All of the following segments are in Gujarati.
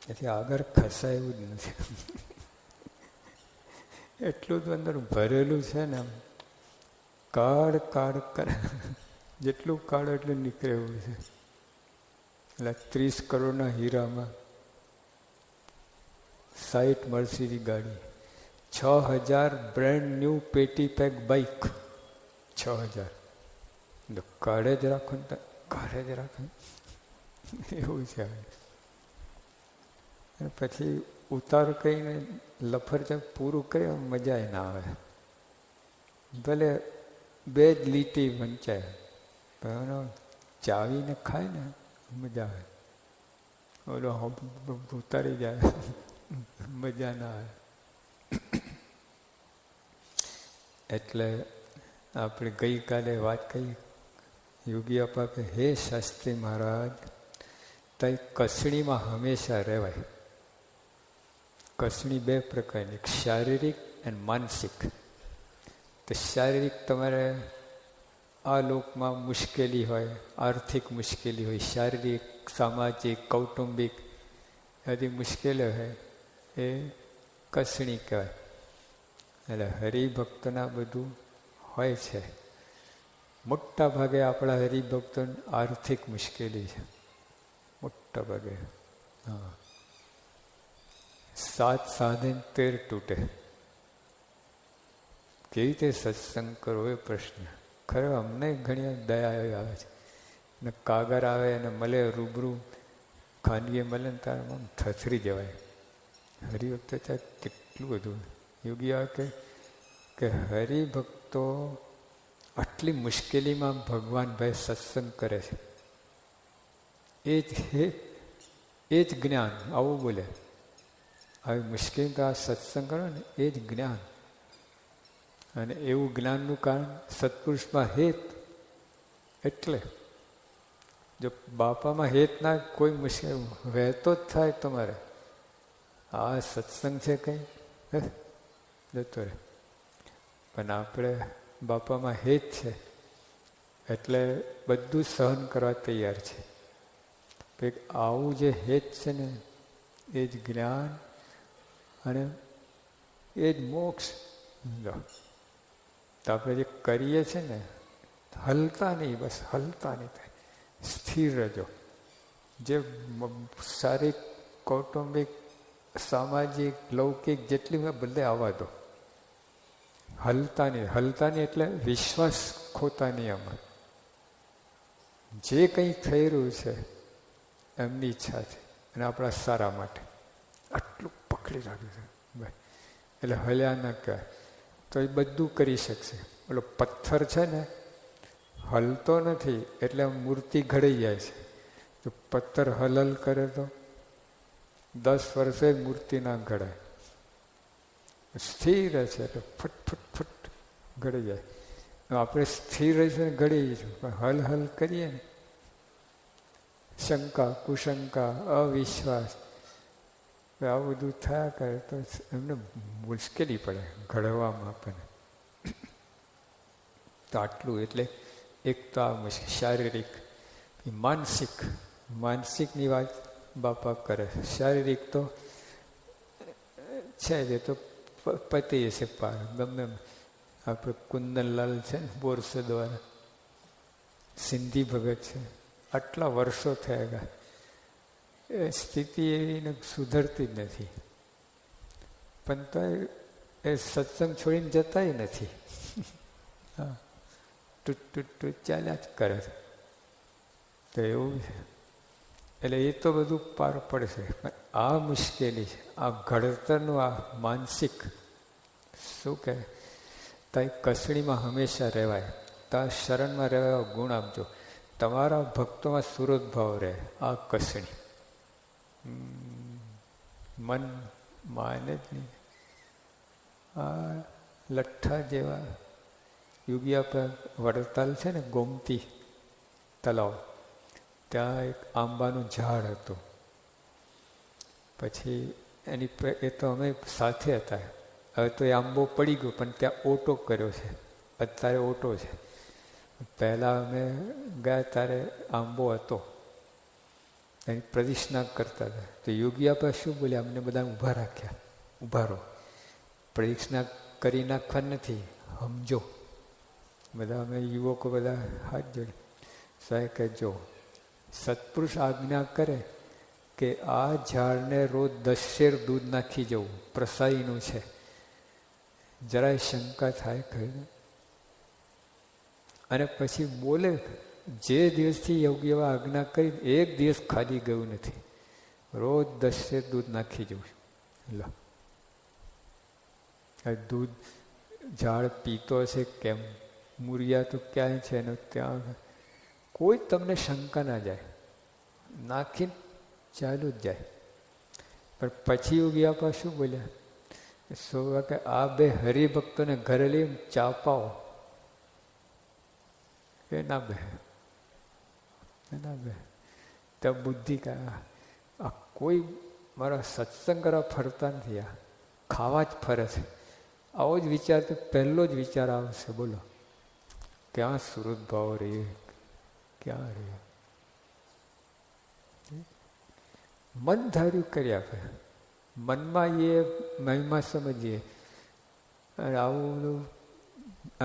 એથી આગળ ખસાય એવું જ નથી. એટલું જ અંદર ભરેલું છે ને, આમ કાળ કાળ કરે, જેટલું કાળ એટલું નીકળે એવું છે. એટલે 30 કરોડના હીરામાં 60 મર્સિડીઝ ગાડી, 6000 બ્રેન્ડ ન્યૂ પેટી પેક બાઇક, 6000 કાળે જ રાખો ને, કાળે જ રાખો એવું છે. અને પછી ઉતાર કહીને લફરજન પૂરું કરે મજા ના આવે. ભલે 2 જ લીટી વંચાય, પણ ચાવીને ખાય ને મજા આવે. ઓલો ઉતારી જાય મજા ના આવે. એટલે આપણે ગઈકાલે વાત કહી, યોગી આપા કે હે શાસ્ત્રી મહારાજ, તઈ કસણીમાં હંમેશા રહેવાય. કસણી 2 પ્રકારની, શારીરિક અને માનસિક. તો શારીરિક તમારે આ લોકમાં મુશ્કેલી હોય, આર્થિક મુશ્કેલી હોય, શારીરિક, સામાજિક, કૌટુંબિક બધી મુશ્કેલીઓ હોય, એ કસણી કહેવાય. એટલે હરિભક્તના બધું હોય છે. મોટા ભાગે આપણા હરિભક્તોને આર્થિક મુશ્કેલી છે, મોટા ભાગે. હા, 7 સાધન 13 તૂટે. કેવી રીતે સત્સંગ કરવો એ પ્રશ્ન. ખરે અમને ઘણી દયા આવે છે ને, કાગર આવે અને મળે રૂબરૂ, ખાનગી મળે ને તારે આમ થથરી જવાય. હરિભક્તો ત્યાં કેટલું બધું. યોગી આવે કે હરિભક્તો આટલી મુશ્કેલીમાં ભગવાન ભાઈ સત્સંગ કરે છે, એ જ જ્ઞાન. આવું બોલે, આવી મુશ્કેલી તો આ સત્સંગ કરો ને એ જ જ્ઞાન. અને એવું જ્ઞાનનું કારણ સત્પુરુષમાં હેત. એટલે જો બાપામાં હેત ના, કોઈ મુશ્કેલ વહેતો જ થાય તમારે. આ સત્સંગ છે કંઈ જતો રહે. પણ આપણે બાપામાં હેત છે એટલે બધું સહન કરવા તૈયાર છે. આવું જે હેત છે ને એ જ જ્ઞાન અને એ જ મોક્ષ. તો આપણે જે કરીએ છીએ ને, હલતા નહીં, બસ હલતા નહીં થાય, સ્થિર રહેજો. જે સારી કૌટુંબિક, સામાજિક, લૌકિક જેટલી બધે આવવા દો, હલતા નહીં. હલતા નહીં એટલે વિશ્વાસ ખોતા નહીં. આમાં જે કંઈ થઈ રહ્યું છે એમની ઈચ્છા છે અને આપણા સારા માટે, આટલું પકડી રાખ્યું છે ભાઈ. એટલે હલ્યા ના કહેવાય. તો એ બધું કરી શકશે. ઓલો પથ્થર છે ને હલતો નથી એટલે મૂર્તિ ઘડાઈ જાય છે. તો પથ્થર હલલ કરે તો 10 વર્ષે મૂર્તિ ના ઘડાય. સ્થિર છે એટલે ફટ ફટ ફટ ઘડી જાય. આપણે સ્થિર રહીશું ને ઘડી જઈશું, પણ હલ કરીએ ને, શંકા, કુશંકા, અવિશ્વાસ, આવું બધું થયા કરે તો એમને મુશ્કેલી પડે ઘડવામાં આપણને. તો આટલું. એટલે એક તો આ શારીરિક, માનસિક. માનસિકની વાત બાપા કરે. શારીરિક તો છે જે તો પતિ હશે પાર ગમે. આપણે કુંદનલાલ છે ને બોરસે દ્વારા, સિંધી ભગત છે, આટલા વર્ષો થયા ગયા, એ સ્થિતિ એને સુધરતી જ નથી. પણ તો એ સત્સંગ છોડીને જતાય નથી. હા, તૂટ ચાલ્યા જ કરે. તો એવું છે. એટલે એ તો બધું પાર પડશે. પણ આ મુશ્કેલી છે, આ ઘડતરનું, આ માનસિક શું કહે, તારી કસણીમાં હંમેશા રહેવાય. તારા શરણમાં રહેવાય ગુણ આપજો. તમારા ભક્તોમાં સુરત ભાવ રહે. આ કસણી મન માને જ નહીં. આ લઠ્ઠા જેવા યોગી આપણે વડતાલ છે ને, ગોમતી તલાવ, ત્યાં એક આંબાનું ઝાડ હતું. પછી એની એ તો અમે સાથે હતા. હવે તો એ આંબો પડી ગયો, પણ ત્યાં ઓટો કર્યો છે. અત્યારે ઓટો છે. પહેલાં અમે ગયા ત્યારે આંબો હતો. એની પ્રદક્ષિણા કરતા હતા. તો યોગી આપા શું બોલ્યા? અમને બધા ઊભા રાખ્યા, ઊભા રહો, પ્રદક્ષિણા કરી નાખવા નથી, સમજો. બધા અમે યુવકો બધા હાથ જોડે સાહેબ કે જો સત્પુરુષ આજ્ઞા કરે કે આ ઝાડને રોજ 10 શેર દૂધ નાખી જવું, પ્રસાદીનું છે, જરાય શંકા થાય ખરી? અને પછી બોલે જે દિવસથી યોગી એવા આજ્ઞા કરી એક દિવસ ખાલી ગયું નથી, રોજ 10 શેર દૂધ નાખી જવું. લો દૂધ ઝાડ પીતો છે કેમ? મૂરિયા તો ક્યાંય છે ને ત્યાં કોઈ તમને શંકા ના જાય, નાખીને ચાલુ જ જાય. પણ પછી યોગી આપા શું બોલ્યા? કે આ બે હરિભક્તોને ઘરે લઈ ચા પાઓ. એ ના બે, ના બે. તો બુદ્ધિ આ કોઈ મારા સત્સંગ કરવા ફરતા નથી, આ ખાવા જ ફરે છે. આવો જ વિચાર તો પહેલો જ વિચાર આવશે. બોલો ક્યાં સુરત ભાવ રહી, ક્યાં રહે? મન ધાર્યું કરી આપે, મનમાં એ મહિમા સમજીએ. અને આવું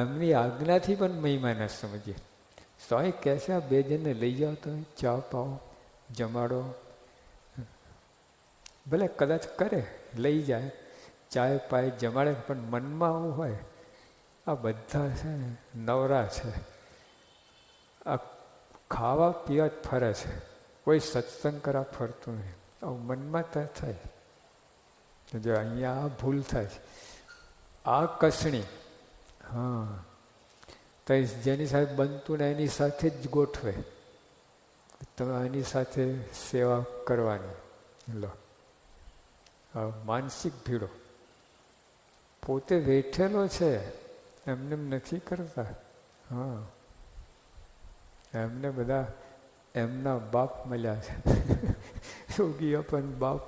એમની આજ્ઞાથી પણ મહિમા ન સમજીએ. સ્વામી કહે છે આ બે જણને લઈ જાઓ, તો ચા પાઓ, જમાડો. ભલે કદાચ કરે, લઈ જાય, ચાય પાય, જમાડે, પણ મનમાં આવું હોય આ બધા છે ને નવરા છે, આ ખાવા પીવા જ ફરે છે, કોઈ સત્સંગ કરવા ફરતું નહીં. આવું મનમાં થાય. જો અહીંયા આ ભૂલ થાય છે, આ કસણી. હા, તો જેની સાથે બનતું ને એની સાથે જ ગોઠવે, તમે એની સાથે સેવા કરવાની. લો માનસિક ભીડો પોતે વેઠેલો છે, એમને નથી કરતા. હા, એમને બધા એમના બાપ મળ્યા છે. યોગીઓ પણ બાપ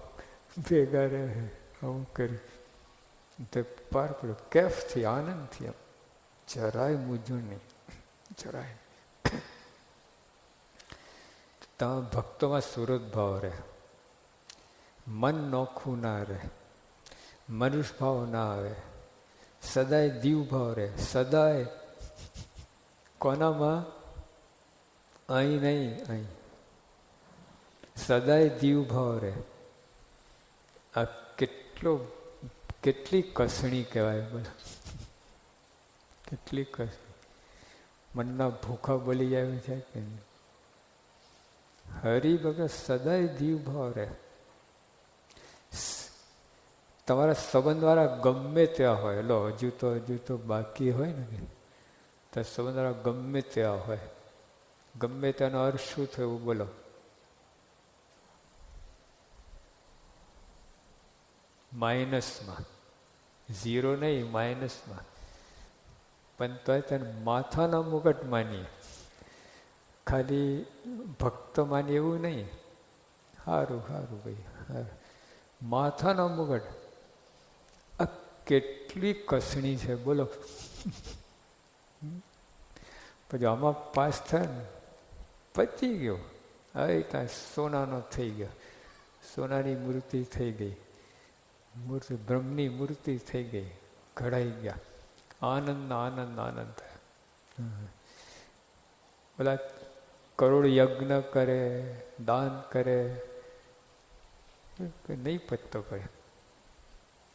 ભેગા રહે, આવું કરી તે પાર પડ્યો કેફથી, આનંદથી. એમ જરાય મૂંઝવણ નહીં, જરાય. તમે ભક્તોમાં સુરત ભાવ રહે, મન નોખું ના રહે, મનુષ્ય ભાવ ના આવે, સદાય દીવ ભાવ રહે. સદાય કોનામાં? અહીં નહીં, અહીં સદાય દીવ ભાવ રહે. આ કેટલી કસણી કહેવાય. બોલો કેટલી કસણી. મનના ભૂખા બળી જાય છે કે નહીં? હરિભગત સદાય દીવ ભાવ રહે. તમારા સંબંધવાળા ગમે ત્યાં હોય, લો હજુ તો બાકી હોય ને, તો સંબંધવાળા ગમે ત્યાં હોય, ગમે ત્યાંનો અર્થ શું થયું? બોલો માઇનસમાં, 0 નહીં, માઇનસમાં. પણ તો તેને માથાના મુગટ માનીએ, ખાલી ભક્ત માનીએ એવું નહીં. સારું સારું ભાઈ, સારું. માથાના મુગટ. આ કેટલી કસણી છે, બોલો. પછી આમાં પાસ થાય ને પતી ગયો. હવે ત્યાં સોનાનો થઈ ગયો, સોનાની મૂર્તિ થઈ ગઈ, મૂર્તિ બ્રહ્મની મૂર્તિ થઈ ગઈ, ઘડાઈ ગયા. આનંદ આનંદ આનંદ થાય. પેલા કરોડ યજ્ઞ કરે, દાન કરે, નહીં પતતો કરે.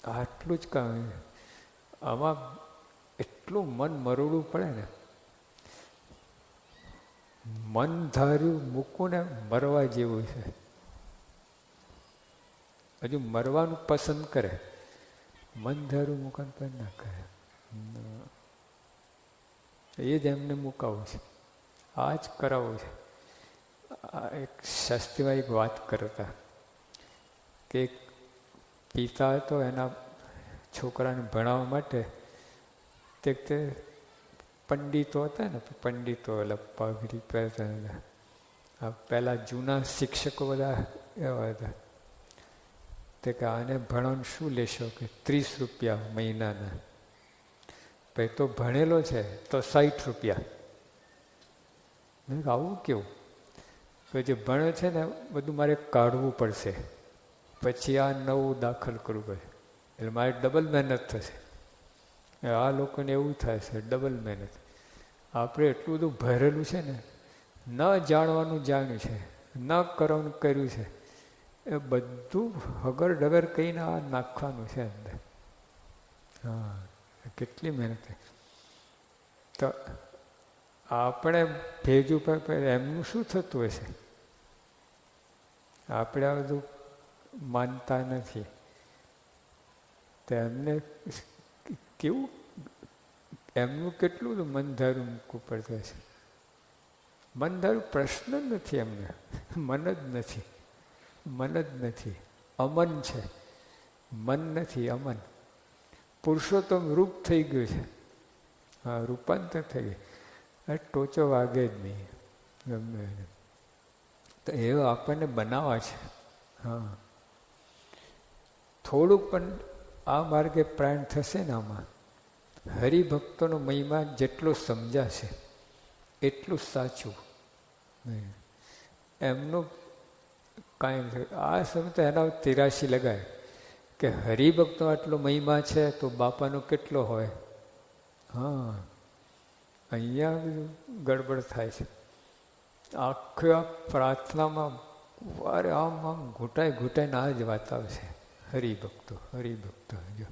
આટલું જ કામ. આમાં એટલું મન મરોડવું પડે ને. મન ધાર્યું મૂકવું ને મરવા જેવું છે. હજુ મરવાનું પસંદ કરે, મન ધાર્યું મૂકવાનું પણ ના કરે. એ જ એમને મુકાવું છે, આ જ કરાવવું છે. એક શાસ્ત્રીમાં એક વાત કરતા કે એક પિતા હતો, એના છોકરાને ભણાવવા માટે તે પંડિતો હતા ને, પંડિતો એટલે પાઘડી પહેરતા. આ પહેલાં જૂના શિક્ષકો બધા એવા હતા. તે કે આને ભણવાનું શું લેશો? કે 30 રૂપિયા મહિનાના. ભાઈ તો ભણેલો છે તો 60 રૂપિયા. આવું કેવું? તો જે ભણે છે ને બધું મારે કાઢવું પડશે, પછી આ નવું દાખલ કરવું પડે, એટલે મારે ડબલ મહેનત થશે. આ લોકોને એવું થાય છે, ડબલ મહેનત. આપણે એટલું બધું ભરેલું છે ને, ન જાણવાનું જાણ્યું છે, ન કરવાનું કર્યું છે, એ બધું હગર ડગર કહીને આ નાખવાનું છે અંદર. હા, કેટલી મહેનત. તો આપણે ભેજ ઉપર એમનું શું થતું હશે? આપણે આ બધું માનતા નથી. તો એમને કેવું, એમનું કેટલું બધું મનધારું મૂકવું પડતું હશે. મનધારું પ્રશ્ન નથી એમને, મન જ નથી, મન જ નથી, અમન છે, મન નથી, અમન. પુરુષોત્તમ રૂપ થઈ ગયું છે. હા, રૂપાંતર થઈ ગયું, ટોચો વાગે જ નહીં ગમે. તો એવો આપણને બનાવવા છે. હા, થોડુંક પણ આ માર્ગે પ્રાણ થશે ને, આમાં હરિભક્તોનો મહિમા જેટલો સમજાશે એટલું સાચું. એમનું કાંઈ આ સમય એના 83 લગાય કે હરિભક્તો આટલો મહિમા છે તો બાપાનો કેટલો હોય. હા, અહીંયા ગડબડ થાય છે. આખી આ પ્રાર્થનામાં વારે આમ ઘૂંટાઈ ઘૂંટાઈને આ જ વાત આવશે, હરિભક્તો હરિભક્તો. જો